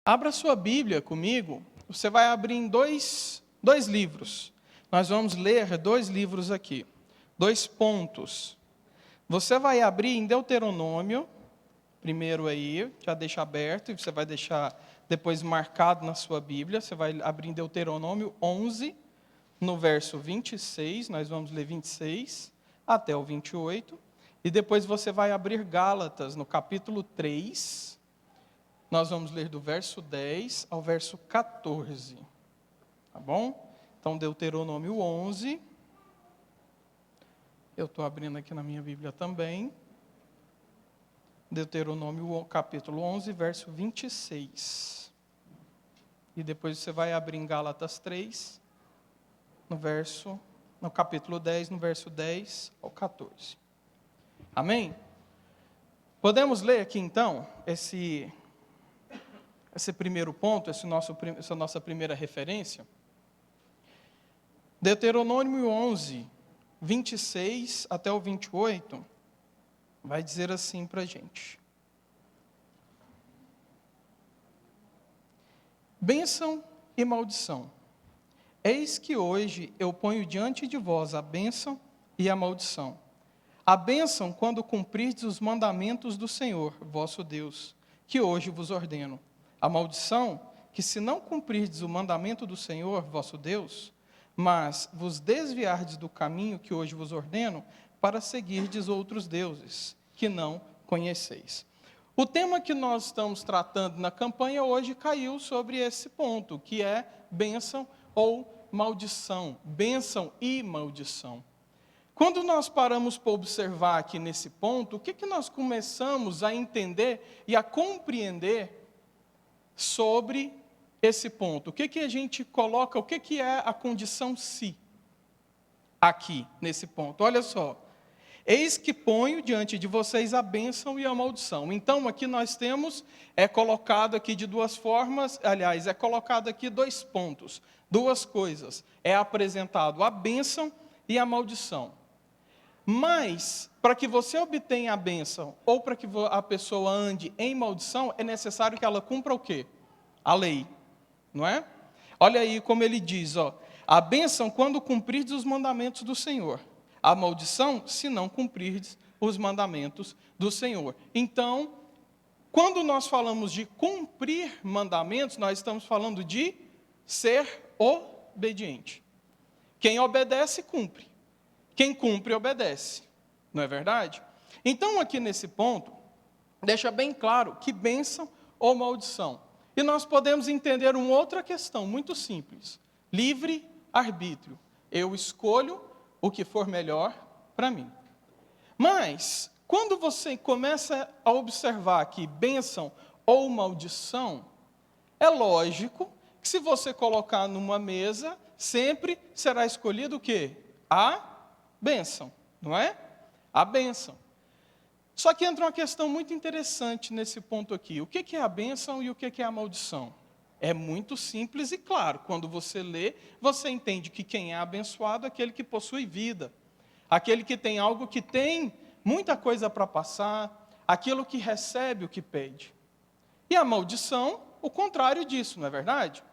Abra sua Bíblia comigo, você vai abrir em dois livros. Nós vamos ler 2 livros aqui, 2 pontos. Você vai abrir em Deuteronômio, primeiro aí, já deixa aberto, e você vai deixar depois marcado na sua Bíblia. Você vai abrir em Deuteronômio 11, no verso 26, nós vamos ler 26 até o 28. E depois você vai abrir Gálatas, no capítulo 3, nós vamos ler do verso 10 ao verso 14, tá bom? Então, Deuteronômio 11, eu estou abrindo aqui na minha Bíblia também, Deuteronômio capítulo 11, verso 26. E depois você vai abrir em Gálatas 3, no capítulo 10, no verso 10 ao 14. Amém? Podemos ler aqui então, esse primeiro ponto, essa nossa primeira referência. Deuteronômio 11, 26 até o 28, vai dizer assim para a gente. Bênção e maldição. Eis que hoje eu ponho diante de vós a bênção e a maldição. A bênção quando cumprirdes os mandamentos do Senhor, vosso Deus, que hoje vos ordeno. A maldição, que se não cumprirdes o mandamento do Senhor, vosso Deus, mas vos desviardes do caminho que hoje vos ordeno, para seguirdes outros deuses, que não conheceis. O tema que nós estamos tratando na campanha hoje caiu sobre esse ponto, que é bênção ou maldição. Bênção e maldição. Quando nós paramos para observar aqui nesse ponto, o que nós começamos a entender e a compreender sobre esse ponto? O que a gente coloca, o que é a condição si aqui nesse ponto? Olha só, eis que ponho diante de vocês a bênção e a maldição. Então aqui nós temos, colocado aqui de duas formas, aliás, colocado aqui 2 pontos, 2 coisas. É apresentado a bênção e a maldição. Mas, para que você obtenha a bênção, ou para que a pessoa ande em maldição, é necessário que ela cumpra o quê? A lei, não é? Olha aí como ele diz, a bênção quando cumprirdes os mandamentos do Senhor. A maldição, se não cumprirdes os mandamentos do Senhor. Então, quando nós falamos de cumprir mandamentos, nós estamos falando de ser obediente. Quem obedece, cumpre. Quem cumpre, obedece. Não é verdade? Então, aqui nesse ponto, deixa bem claro que bênção ou maldição. E nós podemos entender uma outra questão, muito simples. Livre-arbítrio. Eu escolho o que for melhor para mim. Mas, quando você começa a observar aqui bênção ou maldição, é lógico que se você colocar numa mesa, sempre será escolhido o quê? A bênção, não é? A bênção. Só que entra uma questão muito interessante nesse ponto aqui. O que é a bênção e o que é a maldição? É muito simples e claro. Quando você lê, você entende que quem é abençoado é aquele que possui vida. Aquele que tem algo que tem muita coisa para passar. Aquilo que recebe o que pede. E a maldição, o contrário disso, não é verdade?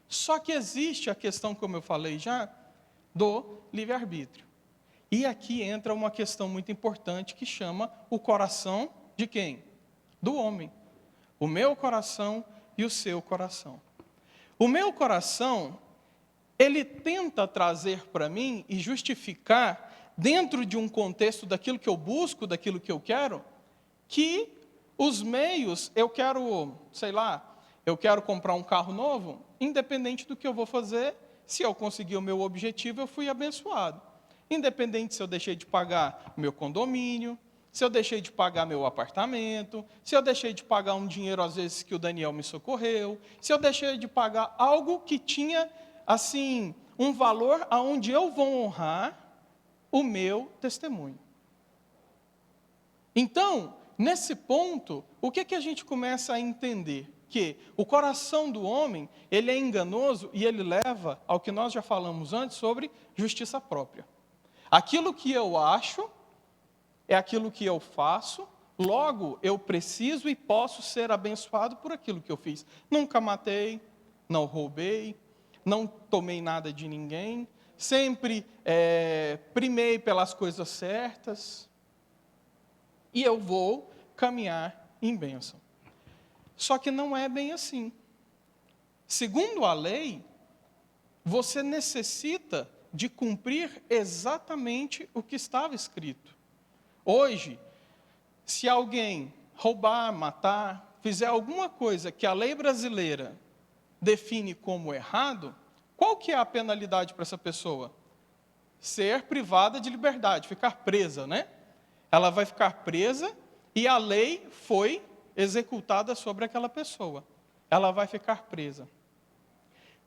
Só que existe a questão, como eu falei já, do livre-arbítrio. E aqui entra uma questão muito importante que chama o coração de quem? Do homem. O meu coração e o seu coração. O meu coração, ele tenta trazer para mim e justificar, dentro de um contexto daquilo que eu busco, daquilo que eu quero, que os meios, eu quero, eu quero comprar um carro novo, independente do que eu vou fazer. Se eu conseguir o meu objetivo, eu fui abençoado. Independente se eu deixei de pagar meu condomínio, se eu deixei de pagar meu apartamento, se eu deixei de pagar um dinheiro, às vezes, que o Daniel me socorreu, se eu deixei de pagar algo que tinha, assim, um valor aonde eu vou honrar o meu testemunho. Então, nesse ponto, o que a gente começa a entender? Que o coração do homem, ele é enganoso e ele leva ao que nós já falamos antes sobre justiça própria. Aquilo que eu acho é aquilo que eu faço, Logo, eu preciso e posso ser abençoado por aquilo que eu fiz. Nunca matei, não roubei, não tomei nada de ninguém, sempre primei pelas coisas certas, e eu vou caminhar em bênção. Só que não é bem assim. Segundo a lei, você necessita de cumprir exatamente o que estava escrito. Hoje, se alguém roubar, matar, fizer alguma coisa que a lei brasileira define como errado, qual que é a penalidade para essa pessoa? Ser privada de liberdade, ficar presa, né? Ela vai ficar presa e a lei foi executada sobre aquela pessoa. Ela vai ficar presa.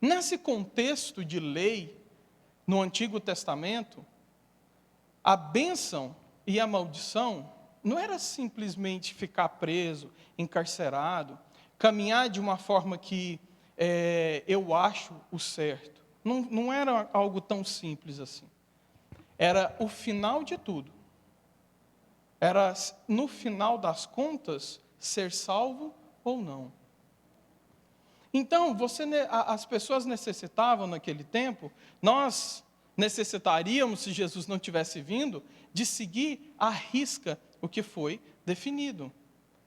Nesse contexto de lei, no Antigo Testamento, a bênção e a maldição não era simplesmente ficar preso, encarcerado, caminhar de uma forma que eu acho o certo. Não era algo tão simples assim. Era o final de tudo. Era, no final das contas, ser salvo ou não. Então, as pessoas necessitavam naquele tempo, nós necessitaríamos, se Jesus não tivesse vindo, de seguir à risca o que foi definido,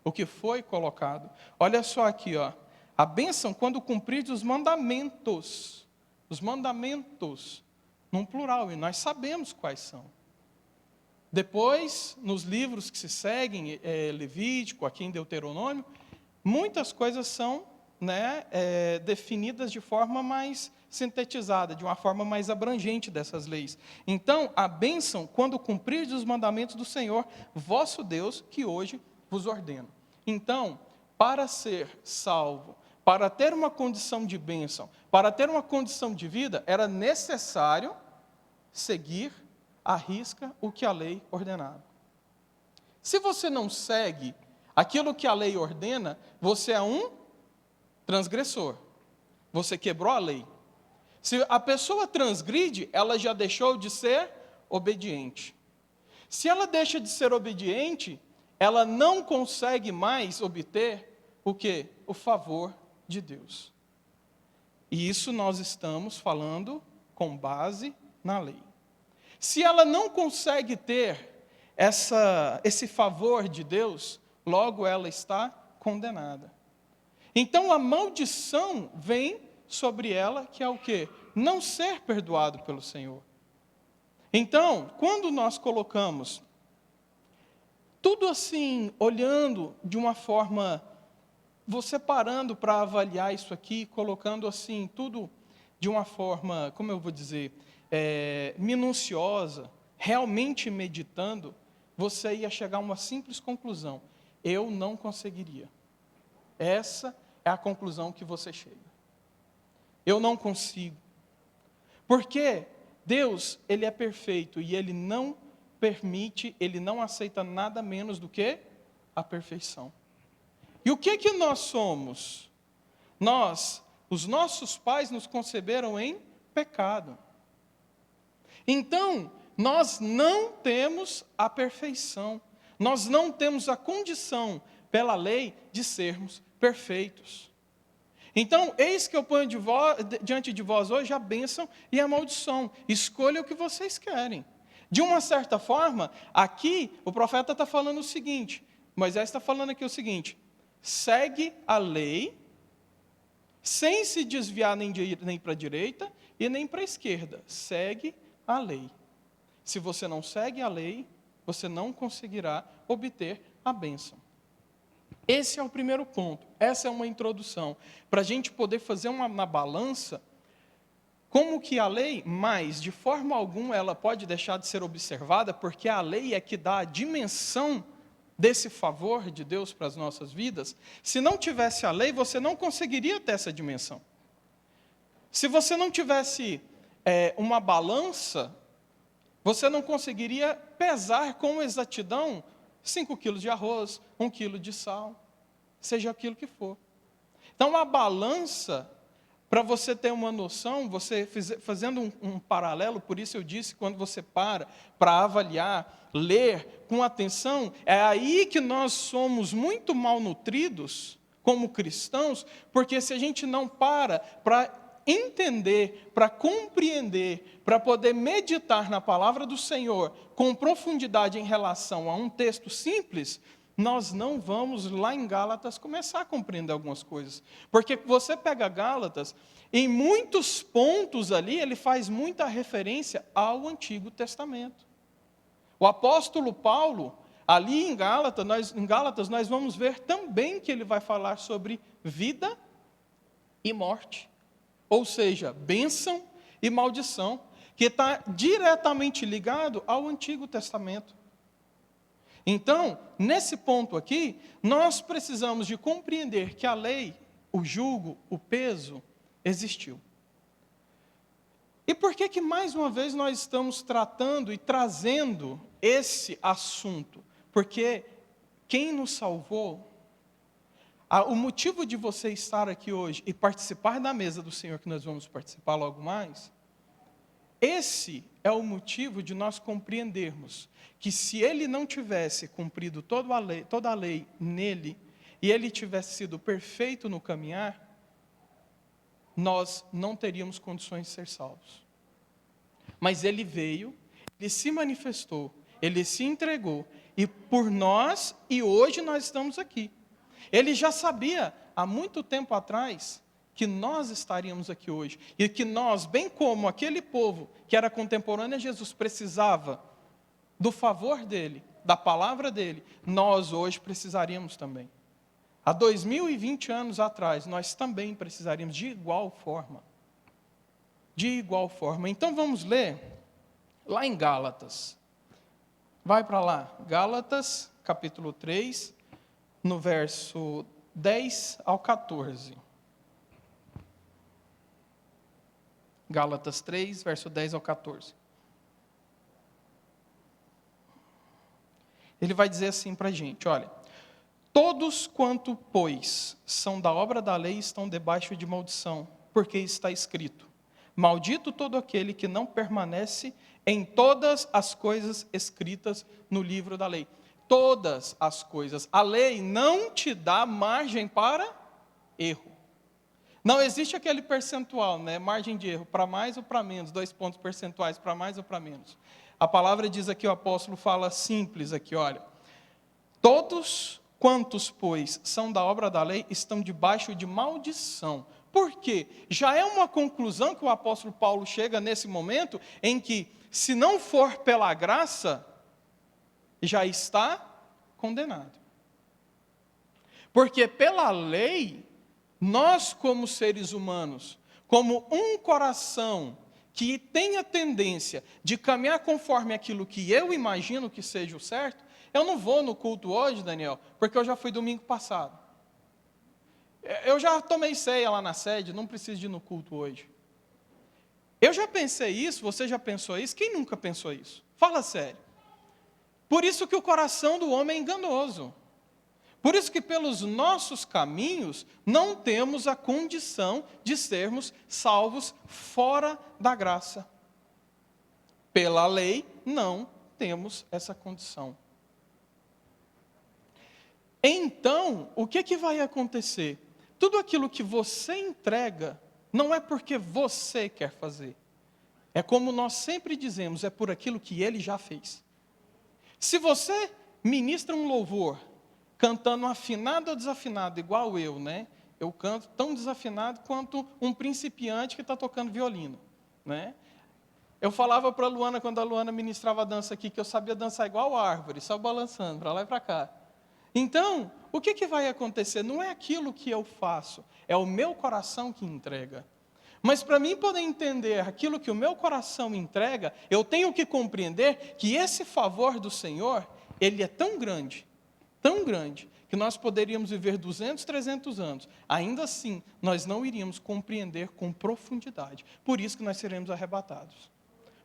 o que foi colocado. Olha só aqui, ó, a bênção quando cumprir os mandamentos, num plural, e nós sabemos quais são. Depois, nos livros que se seguem, Levítico, aqui em Deuteronômio, muitas coisas são definidas de forma mais sintetizada, de uma forma mais abrangente dessas leis. Então, a bênção, quando cumprirdes os mandamentos do Senhor, vosso Deus, que hoje vos ordeno. Então, para ser salvo, para ter uma condição de bênção, para ter uma condição de vida, era necessário seguir à risca o que a lei ordenava. Se você não segue aquilo que a lei ordena, você é um transgressor. Você quebrou a lei. Se a pessoa transgride, ela já deixou de ser obediente. Se ela deixa de ser obediente, ela não consegue mais obter o quê? O favor de Deus. E isso nós estamos falando com base na lei. Se ela não consegue ter esse favor de Deus, logo ela está condenada. Então a maldição vem sobre ela, que é o quê? Não ser perdoado pelo Senhor. Então, quando nós colocamos tudo assim, olhando de uma forma, você parando para avaliar isso aqui, colocando assim, tudo de uma forma, como eu vou dizer, minuciosa, realmente meditando, você ia chegar a uma simples conclusão: eu não conseguiria. Essa é a conclusão que você chega. Eu não consigo. Porque Deus, Ele é perfeito e Ele não permite, Ele não aceita nada menos do que a perfeição. E o que nós somos? Os nossos pais nos conceberam em pecado. Então, nós não temos a perfeição. Nós não temos a condição, pela lei, de sermos perfeitos. Então, eis que eu ponho diante de vós hoje a bênção e a maldição. Escolha o que vocês querem. De uma certa forma, aqui o profeta está falando o seguinte, Moisés está falando aqui o seguinte: segue a lei, sem se desviar nem para a direita e nem para a esquerda. Segue a lei. Se você não segue a lei, você não conseguirá obter a bênção. Esse é o primeiro ponto, essa é uma introdução, para a gente poder fazer na balança, como que a lei, mas de forma alguma ela pode deixar de ser observada, porque a lei é que dá a dimensão desse favor de Deus para as nossas vidas. Se não tivesse a lei, você não conseguiria ter essa dimensão. Se você não tivesse uma balança, você não conseguiria pesar com exatidão 5 quilos de arroz, 1 quilo de sal, seja aquilo que for. Então, a balança, Para você ter uma noção, fazendo um paralelo, por isso eu disse, quando você para avaliar, ler com atenção, é aí que nós somos muito mal nutridos como cristãos, porque se a gente não para entender, para compreender, para poder meditar na palavra do Senhor com profundidade em relação a um texto simples, nós não vamos lá em Gálatas começar a compreender algumas coisas. Porque você pega Gálatas, em muitos pontos ali, ele faz muita referência ao Antigo Testamento. O apóstolo Paulo, ali em Gálatas, nós vamos ver também que ele vai falar sobre vida e morte. Ou seja, bênção e maldição, que está diretamente ligado ao Antigo Testamento. Então, nesse ponto aqui, nós precisamos de compreender que a lei, o jugo, o peso, existiu. E por que mais uma vez nós estamos tratando e trazendo esse assunto? Porque quem nos salvou, o motivo de você estar aqui hoje e participar da mesa do Senhor, que nós vamos participar logo mais, esse é o motivo de nós compreendermos que se ele não tivesse cumprido toda a lei nele, e ele tivesse sido perfeito no caminhar, nós não teríamos condições de ser salvos. Mas ele veio, ele se manifestou, ele se entregou, e por nós, e hoje nós estamos aqui. Ele já sabia, há muito tempo atrás, que nós estaríamos aqui hoje, e que nós, bem como aquele povo que era contemporâneo a Jesus, precisava do favor dele, da palavra dele, nós hoje precisaríamos também. Há 2020 anos atrás, nós também precisaríamos de igual forma. De igual forma. Então vamos ler lá em Gálatas. Vai para lá. Gálatas, capítulo 3, no verso 10 ao 14. Gálatas 3, verso 10 ao 14. Ele vai dizer assim para a gente, olha: todos quanto, pois, são da obra da lei estão debaixo de maldição, porque está escrito: maldito todo aquele que não permanece em todas as coisas escritas no livro da lei. Todas as coisas. A lei não te dá margem para erro. Não existe aquele percentual, né? Margem de erro, para mais ou para menos, 2 pontos percentuais, para mais ou para menos. A palavra diz aqui, o apóstolo fala simples aqui, olha: todos quantos, pois, são da obra da lei, estão debaixo de maldição. Por quê? Já é uma conclusão que o apóstolo Paulo chega nesse momento, em que, se não for pela graça, já está condenado. Porque pela lei, nós como seres humanos, como um coração que tem a tendência de caminhar conforme aquilo que eu imagino que seja o certo, eu não vou no culto hoje, Daniel, porque eu já fui domingo passado. Eu já tomei ceia lá na sede, não preciso de ir no culto hoje. Eu já pensei isso, você já pensou isso? Quem nunca pensou isso? Fala sério. Por isso que o coração do homem é enganoso. Por isso que pelos nossos caminhos não temos a condição de sermos salvos fora da graça. Pela lei não temos essa condição. Então, o que vai acontecer? Tudo aquilo que você entrega não é porque você quer fazer. É como nós sempre dizemos, é por aquilo que ele já fez. Se você ministra um louvor cantando afinado ou desafinado, igual eu, né? Eu canto tão desafinado quanto um principiante que está tocando violino, né? Eu falava para a Luana, quando a Luana ministrava a dança aqui, que eu sabia dançar igual árvore, só balançando, para lá e para cá. Então, o que vai acontecer? Não é aquilo que eu faço, é o meu coração que entrega. Mas para mim poder entender aquilo que o meu coração entrega, eu tenho que compreender que esse favor do Senhor, ele é tão grande, que nós poderíamos viver 200, 300 anos. Ainda assim, nós não iríamos compreender com profundidade. Por isso que nós seremos arrebatados.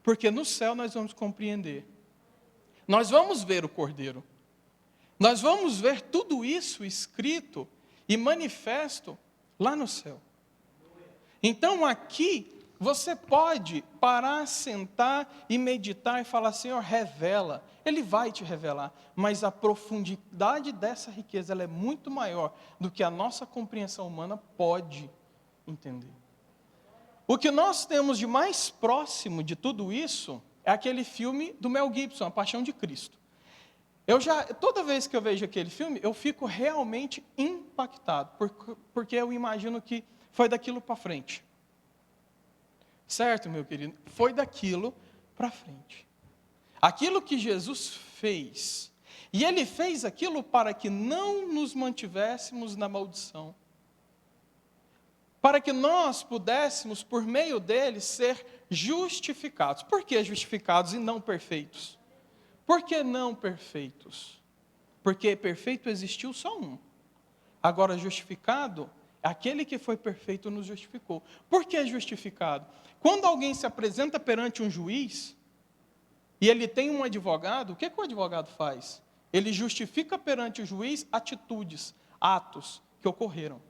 Porque no céu nós vamos compreender. Nós vamos ver o Cordeiro. Nós vamos ver tudo isso escrito e manifesto lá no céu. Então aqui você pode parar, sentar e meditar e falar: Senhor, revela. Ele vai te revelar, mas a profundidade dessa riqueza ela é muito maior do que a nossa compreensão humana pode entender. O que nós temos de mais próximo de tudo isso é aquele filme do Mel Gibson, A Paixão de Cristo. Toda vez que eu vejo aquele filme, eu fico realmente impactado, porque eu imagino que foi daquilo para frente. Certo, meu querido? Foi daquilo para frente. Aquilo que Jesus fez. E Ele fez aquilo para que não nos mantivéssemos na maldição. Para que nós pudéssemos, por meio dele, ser justificados. Por que justificados e não perfeitos? Por que não perfeitos? Porque perfeito existiu só um. Agora, justificado, aquele que foi perfeito nos justificou. Por que justificado? Quando alguém se apresenta perante um juiz, e ele tem um advogado, o que o advogado faz? Ele justifica perante o juiz atitudes, atos que ocorreram.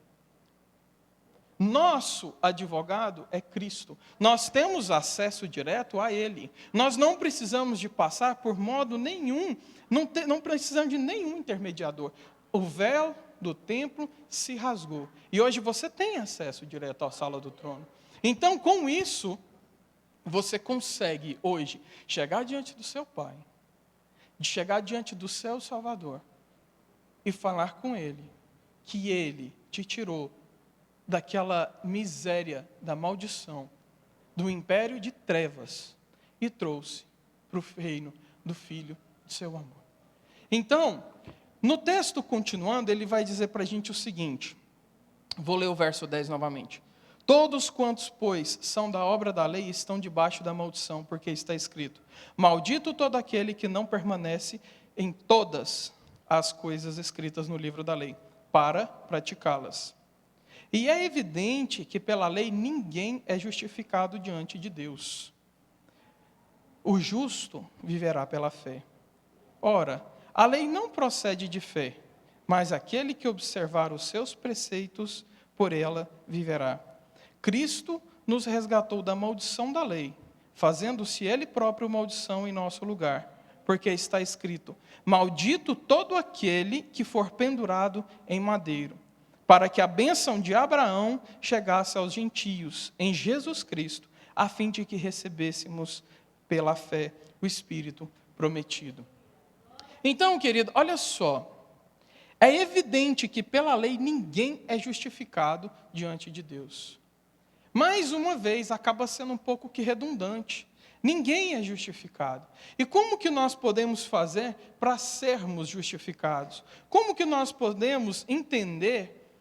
Nosso advogado é Cristo. Nós temos acesso direto a Ele. Nós não precisamos de passar por modo nenhum, não precisamos de nenhum intermediador. O véu do templo se rasgou. E hoje você tem acesso direto à sala do trono. Então, com isso, você consegue hoje chegar diante do seu Pai, de chegar diante do seu Salvador e falar com Ele que Ele te tirou daquela miséria, da maldição, do império de trevas e trouxe para o reino do Filho de seu amor. Então, no texto continuando, ele vai dizer para a gente o seguinte, vou ler o verso 10 novamente. Todos quantos, pois, são da obra da lei estão debaixo da maldição, porque está escrito: maldito todo aquele que não permanece em todas as coisas escritas no livro da lei, para praticá-las. E é evidente que pela lei ninguém é justificado diante de Deus. O justo viverá pela fé. Ora, a lei não procede de fé, mas aquele que observar os seus preceitos, por ela viverá. Cristo nos resgatou da maldição da lei, fazendo-se Ele próprio maldição em nosso lugar, porque está escrito: maldito todo aquele que for pendurado em madeiro, para que a bênção de Abraão chegasse aos gentios, em Jesus Cristo, a fim de que recebêssemos pela fé o Espírito prometido. Então, querido, olha só, é evidente que pela lei ninguém é justificado diante de Deus. Mais uma vez, acaba sendo um pouco que redundante. Ninguém é justificado. E como que nós podemos fazer para sermos justificados? Como que nós podemos entender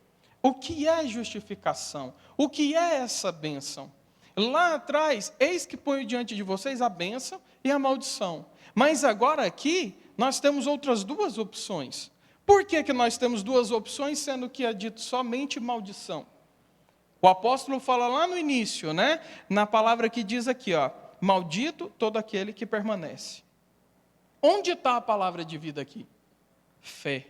o que é justificação? O que é essa bênção? Lá atrás, eis que ponho diante de vocês a bênção e a maldição. Mas agora aqui, nós temos outras duas opções. Por que nós temos duas opções, sendo que é dito somente maldição? O apóstolo fala lá no início, né? Na palavra que diz aqui, ó, maldito todo aquele que permanece. Onde está a palavra de vida aqui? Fé.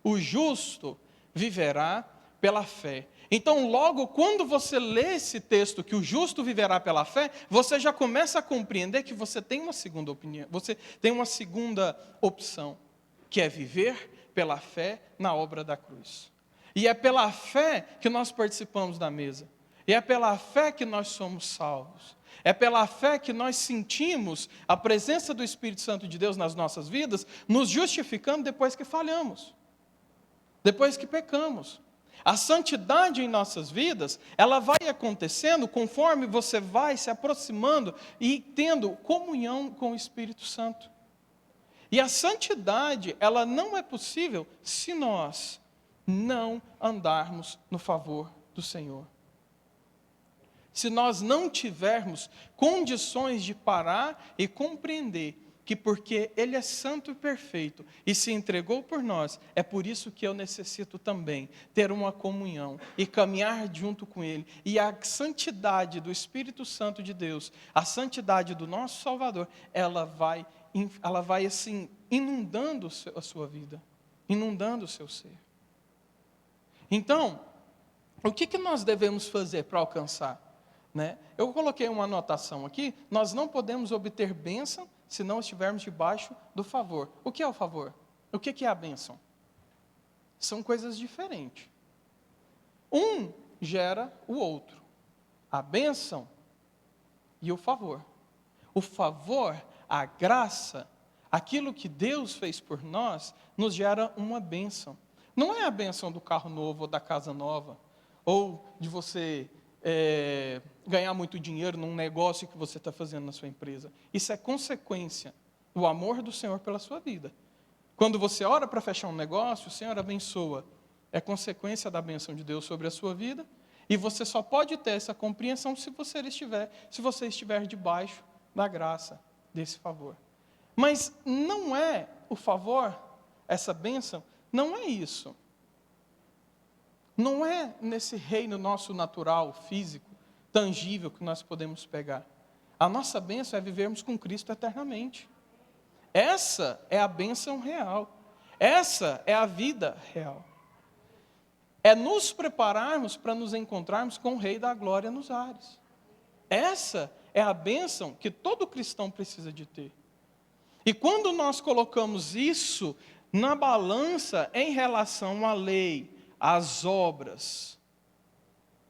O justo viverá pela fé. Então, logo, quando você lê esse texto, que o justo viverá pela fé, você já começa a compreender que você tem uma segunda opinião, você tem uma segunda opção, que é viver pela fé na obra da cruz. E é pela fé que nós participamos da mesa. E é pela fé que nós somos salvos. É pela fé que nós sentimos a presença do Espírito Santo de Deus nas nossas vidas, nos justificando depois que falhamos, depois que pecamos. A santidade em nossas vidas, ela vai acontecendo conforme você vai se aproximando e tendo comunhão com o Espírito Santo. E a santidade, ela não é possível se nós não andarmos no favor do Senhor. Se nós não tivermos condições de parar e compreender que porque Ele é santo e perfeito e se entregou por nós, é por isso que eu necessito também ter uma comunhão e caminhar junto com Ele. E a santidade do Espírito Santo de Deus, a santidade do nosso Salvador, ela vai assim, inundando a sua vida, inundando o seu ser. Então, O que nós devemos fazer para alcançar? Né? Eu coloquei uma anotação aqui, nós não podemos obter bênção se não estivermos debaixo do favor. O que é o favor? O que é a bênção? São coisas diferentes. Um gera o outro. A bênção e o favor. O favor, a graça, aquilo que Deus fez por nós, nos gera uma bênção. Não é a bênção do carro novo ou da casa nova, ou de você ganhar muito dinheiro num negócio que você está fazendo na sua empresa. Isso é consequência do amor do Senhor pela sua vida. Quando você ora para fechar um negócio, o Senhor abençoa. É consequência da bênção de Deus sobre a sua vida. E você só pode ter essa compreensão se você estiver debaixo da graça desse favor. Mas não é o favor, essa bênção, não é isso. Não é nesse reino nosso natural, físico, tangível que nós podemos pegar. A nossa bênção é vivermos com Cristo eternamente. Essa é a bênção real. Essa é a vida real. É nos prepararmos para nos encontrarmos com o Rei da Glória nos ares. Essa é a bênção que todo cristão precisa de ter. E quando nós colocamos isso na balança em relação à lei, às obras,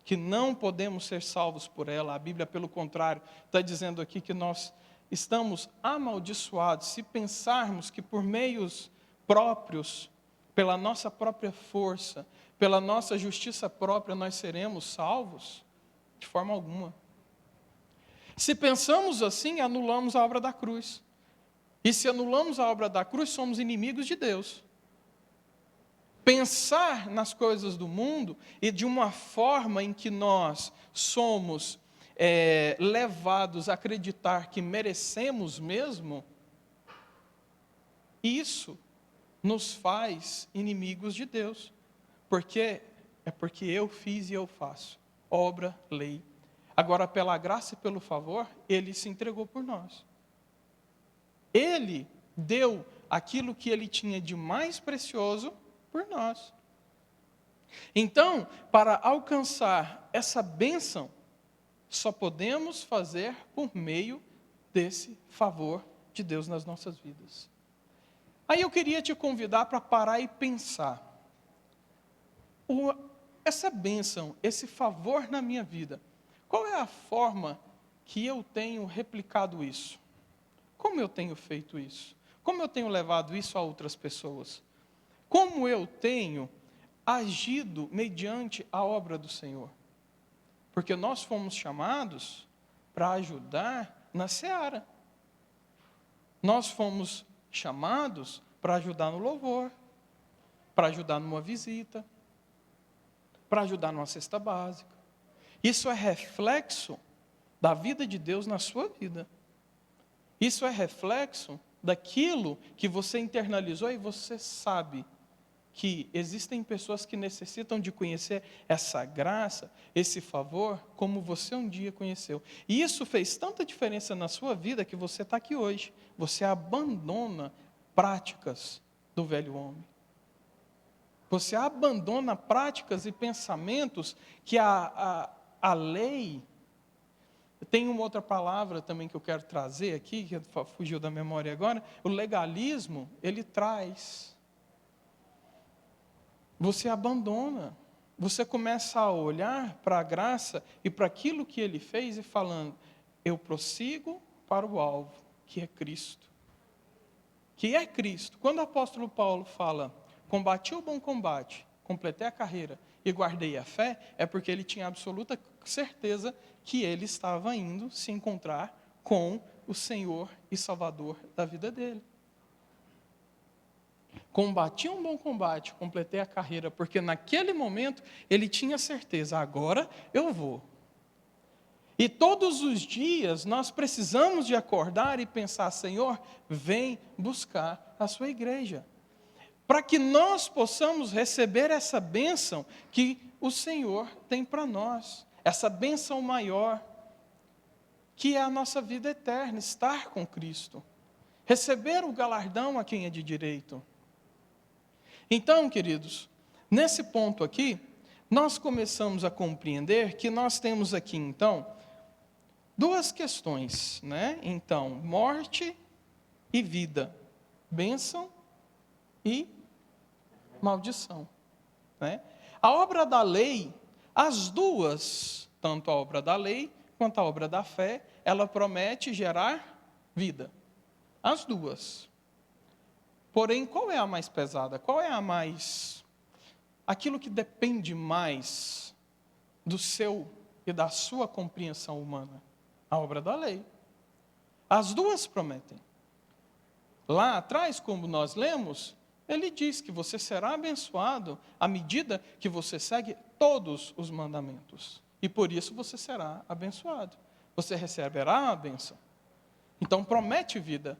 que não podemos ser salvos por ela, a Bíblia, pelo contrário, está dizendo aqui que nós estamos amaldiçoados se pensarmos que por meios próprios, pela nossa própria força, pela nossa justiça própria, nós seremos salvos? De forma alguma. Se pensamos assim, anulamos a obra da cruz. E se anulamos a obra da cruz, somos inimigos de Deus. Pensar nas coisas do mundo e de uma forma em que nós somos levados a acreditar que merecemos mesmo, isso nos faz inimigos de Deus. Porque eu fiz e eu faço. Obra, lei. Agora, pela graça e pelo favor, Ele se entregou por nós. Ele deu aquilo que Ele tinha de mais precioso por nós. Então, para alcançar essa bênção, só podemos fazer por meio desse favor de Deus nas nossas vidas. Aí eu queria te convidar para parar e pensar. Essa bênção, esse favor na minha vida, qual é a forma que eu tenho replicado isso? Como eu tenho feito isso? Como eu tenho levado isso a outras pessoas? Como eu tenho agido mediante a obra do Senhor? Porque nós fomos chamados para ajudar na seara. Nós fomos chamados para ajudar no louvor, para ajudar numa visita, para ajudar numa cesta básica. Isso é reflexo da vida de Deus na sua vida. Isso é reflexo daquilo que você internalizou e você sabe que existem pessoas que necessitam de conhecer essa graça, esse favor, como você um dia conheceu. E isso fez tanta diferença na sua vida que você está aqui hoje. Você abandona práticas do velho homem. Você abandona práticas e pensamentos que a lei... Tem uma outra palavra também que eu quero trazer aqui, que fugiu da memória agora. O legalismo, ele traz. Você abandona. Você começa a olhar para a graça e para aquilo que Ele fez e falando, eu prossigo para o alvo, que é Cristo. Que é Cristo. Quando o apóstolo Paulo fala, combati o bom combate, completei a carreira e guardei a fé, é porque ele tinha absoluta certeza que ele estava indo se encontrar com o Senhor e Salvador da vida dele. Combati um bom combate, completei a carreira, porque naquele momento ele tinha certeza, agora eu vou. E todos os dias nós precisamos de acordar e pensar, Senhor, vem buscar a sua igreja. Para que nós possamos receber essa bênção que o Senhor tem para nós. Essa bênção maior, que é a nossa vida eterna, estar com Cristo. Receber o galardão a quem é de direito. Então, queridos, nesse ponto aqui, nós começamos a compreender que nós temos aqui, então, duas questões, né? Então, morte e vida, bênção e maldição, né? A obra da lei, as duas, tanto a obra da lei quanto a obra da fé, ela promete gerar vida. As duas. Porém, qual é a mais pesada? Qual é a mais... aquilo que depende mais do seu e da sua compreensão humana? A obra da lei. As duas prometem. Lá atrás, como nós lemos, ele diz que você será abençoado à medida que você segue todos os mandamentos. E por isso você será abençoado. Você receberá a bênção. Então promete vida,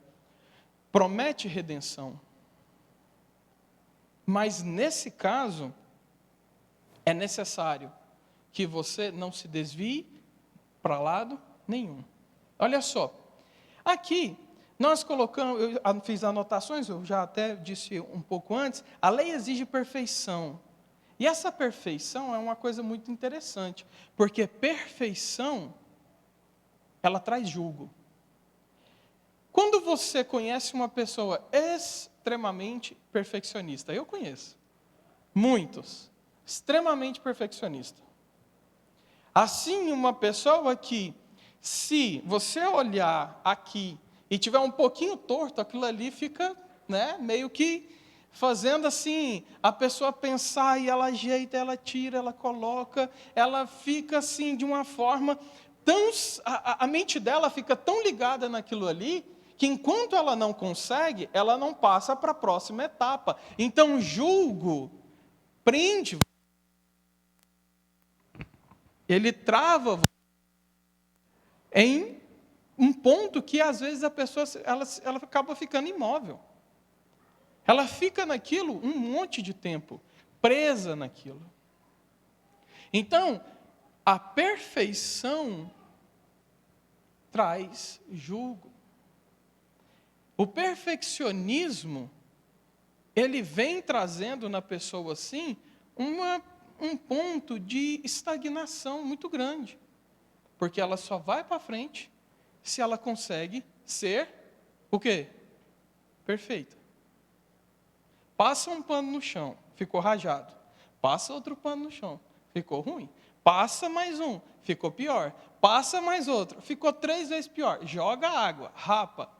promete redenção. Mas nesse caso, é necessário que você não se desvie para lado nenhum. Olha só, aqui nós colocamos, eu fiz anotações, eu já até disse um pouco antes, a lei exige perfeição. E essa perfeição é uma coisa muito interessante, porque perfeição, ela traz julgo. Quando você conhece uma pessoa extremamente perfeccionista, eu conheço muitos, extremamente perfeccionista. Assim, uma pessoa que, se você olhar aqui e tiver um pouquinho torto, aquilo ali fica, né, meio que fazendo assim, a pessoa pensar, e ela ajeita, ela tira, ela coloca, ela fica assim de uma forma tão, a mente dela fica tão ligada naquilo ali, que enquanto ela não consegue, ela não passa para a próxima etapa. Então, julgo, prende, ele trava em um ponto que às vezes a pessoa ela acaba ficando imóvel. Ela fica naquilo um monte de tempo, presa naquilo. Então, a perfeição traz julgo. O perfeccionismo, ele vem trazendo na pessoa, assim, um ponto de estagnação muito grande. Porque ela só vai para frente se ela consegue ser, o quê? Perfeita. Passa um pano no chão, ficou rajado. Passa outro pano no chão, ficou ruim. Passa mais um, ficou pior. Passa mais outro, ficou 3 vezes pior. Joga água, rapa.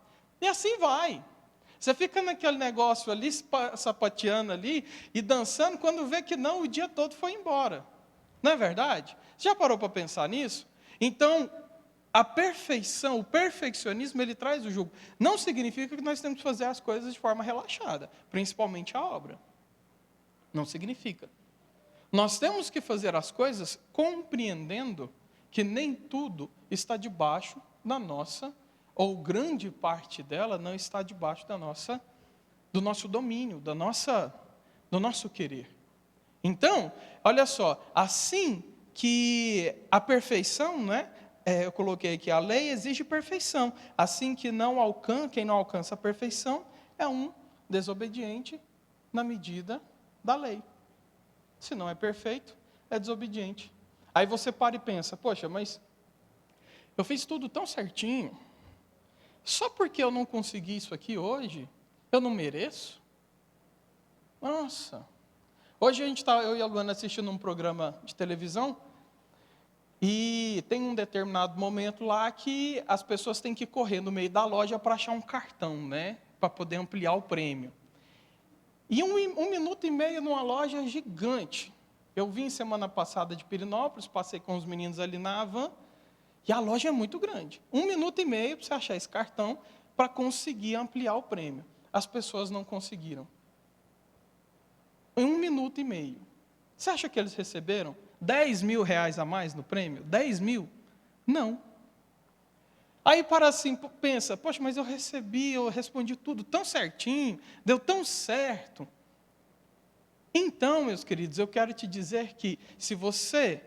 E assim vai. Você fica naquele negócio ali, sapateando ali e dançando, quando vê que não, o dia todo foi embora. Não é verdade? Já parou para pensar nisso? Então, a perfeição, o perfeccionismo, ele traz o jugo. Não significa que nós temos que fazer as coisas de forma relaxada, principalmente a obra. Não significa. Nós temos que fazer as coisas compreendendo que nem tudo está debaixo da nossa, ou grande parte dela não está debaixo do nosso domínio, do nosso querer. Então, olha só, assim que a perfeição, né? Eu coloquei aqui, a lei exige perfeição. Assim que quem não alcança a perfeição é um desobediente na medida da lei. Se não é perfeito, é desobediente. Aí você para e pensa, poxa, mas eu fiz tudo tão certinho, só porque eu não consegui isso aqui hoje, eu não mereço? Nossa! Hoje eu e a Luana assistindo um programa de televisão, e tem um determinado momento lá que as pessoas têm que correr no meio da loja para achar um cartão, né? Para poder ampliar o prêmio. E um minuto e meio numa loja gigante. Eu vim semana passada de Pirinópolis, passei com os meninos ali na Havan, e a loja é muito grande. 1 minuto e meio para você achar esse cartão para conseguir ampliar o prêmio. As pessoas não conseguiram. Em 1 minuto e meio. Você acha que eles receberam 10 mil reais a mais no prêmio? 10 mil? Não. Aí para assim, pensa, poxa, mas eu respondi tudo tão certinho, deu tão certo. Então, meus queridos, eu quero te dizer que se você,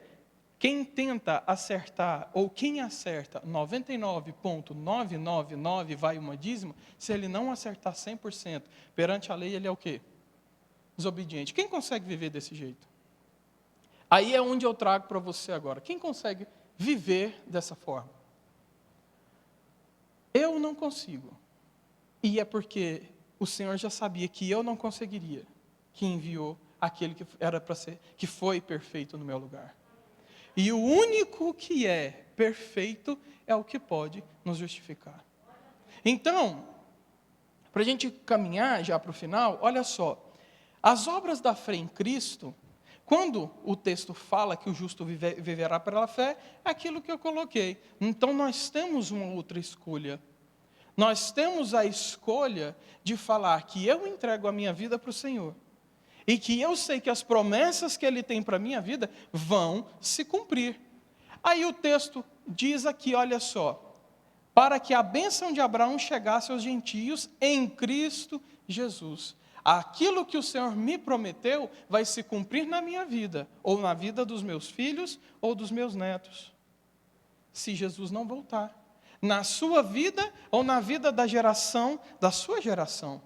quem tenta acertar, ou quem acerta 99,999 vai uma dízima, se ele não acertar 100%, perante a lei ele é o quê? Desobediente. Quem consegue viver desse jeito? Aí é onde eu trago para você agora. Quem consegue viver dessa forma? Eu não consigo. E é porque o Senhor já sabia que eu não conseguiria, que enviou aquele que era para ser, que foi perfeito no meu lugar. E o único que é perfeito é o que pode nos justificar. Então, para a gente caminhar já para o final, olha só. As obras da fé em Cristo, quando o texto fala que o justo viverá pela fé, é aquilo que eu coloquei. Então nós temos uma outra escolha. Nós temos a escolha de falar que eu entrego a minha vida para o Senhor. E que eu sei que as promessas que Ele tem para a minha vida vão se cumprir. Aí o texto diz aqui, olha só. Para que a bênção de Abraão chegasse aos gentios em Cristo Jesus. Aquilo que o Senhor me prometeu vai se cumprir na minha vida, ou na vida dos meus filhos, ou dos meus netos, se Jesus não voltar. Na sua vida, ou na vida da sua geração.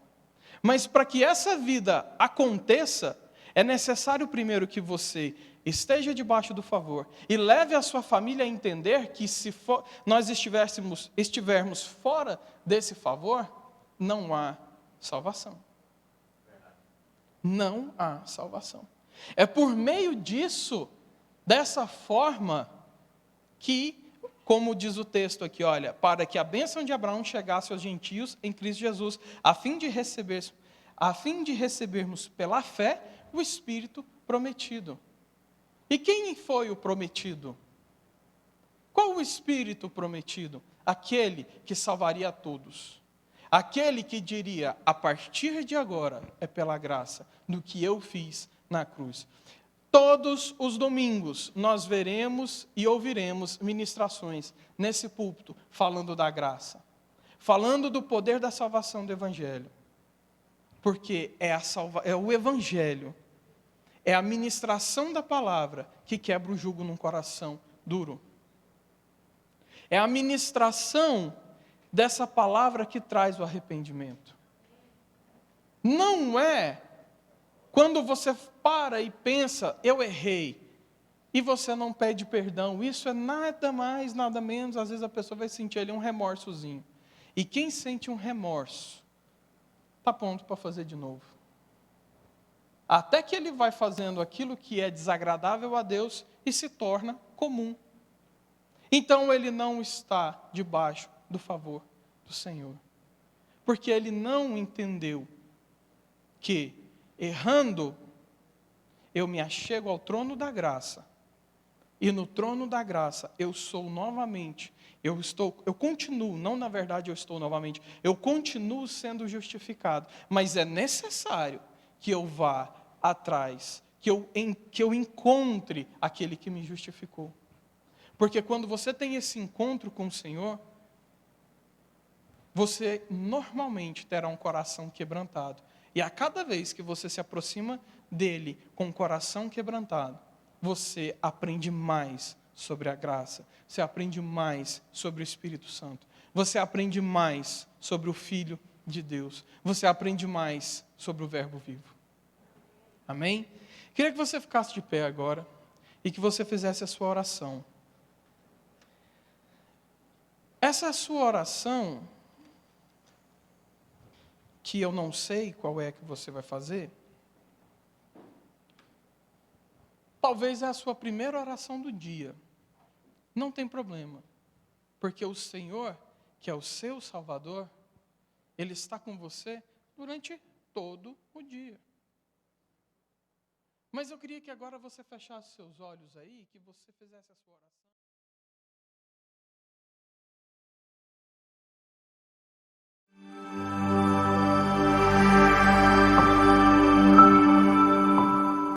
Mas para que essa vida aconteça, é necessário primeiro que você esteja debaixo do favor e leve a sua família a entender que se nós estivermos fora desse favor, não há salvação. Não há salvação. É por meio disso, dessa forma, que, como diz o texto aqui, olha, para que a bênção de Abraão chegasse aos gentios em Cristo Jesus, a fim de recebermos pela fé o Espírito prometido. E quem foi o prometido? Qual o Espírito prometido? Aquele que salvaria a todos. Aquele que diria, a partir de agora, é pela graça do que eu fiz na cruz. Todos os domingos nós veremos e ouviremos ministrações nesse púlpito falando da graça. Falando do poder da salvação do Evangelho. Porque é o Evangelho, é a ministração da palavra que quebra o jugo num coração duro. É a ministração dessa palavra que traz o arrependimento. Não é quando você para e pensa, eu errei, e você não pede perdão. Isso é nada mais, nada menos, às vezes a pessoa vai sentir ali um remorsozinho. E quem sente um remorso, está pronto para fazer de novo. Até que ele vai fazendo aquilo que é desagradável a Deus e se torna comum. Então ele não está debaixo do favor do Senhor. Porque ele não entendeu que, errando, eu me achego ao trono da graça. E no trono da graça eu sou novamente, eu continuo, não na verdade eu estou novamente, eu continuo sendo justificado. Mas é necessário que eu vá atrás, que eu encontre aquele que me justificou. Porque quando você tem esse encontro com o Senhor, você normalmente terá um coração quebrantado. E a cada vez que você se aproxima dele com o coração quebrantado, você aprende mais sobre a graça, você aprende mais sobre o Espírito Santo, você aprende mais sobre o Filho de Deus, você aprende mais sobre o Verbo vivo. Amém? Queria que você ficasse de pé agora e que você fizesse a sua oração. Essa sua oração, que eu não sei qual é que você vai fazer, talvez é a sua primeira oração do dia. Não tem problema, porque o Senhor, que é o seu Salvador, Ele está com você durante todo o dia. Mas eu queria que agora você fechasse seus olhos aí, que você fizesse a sua oração.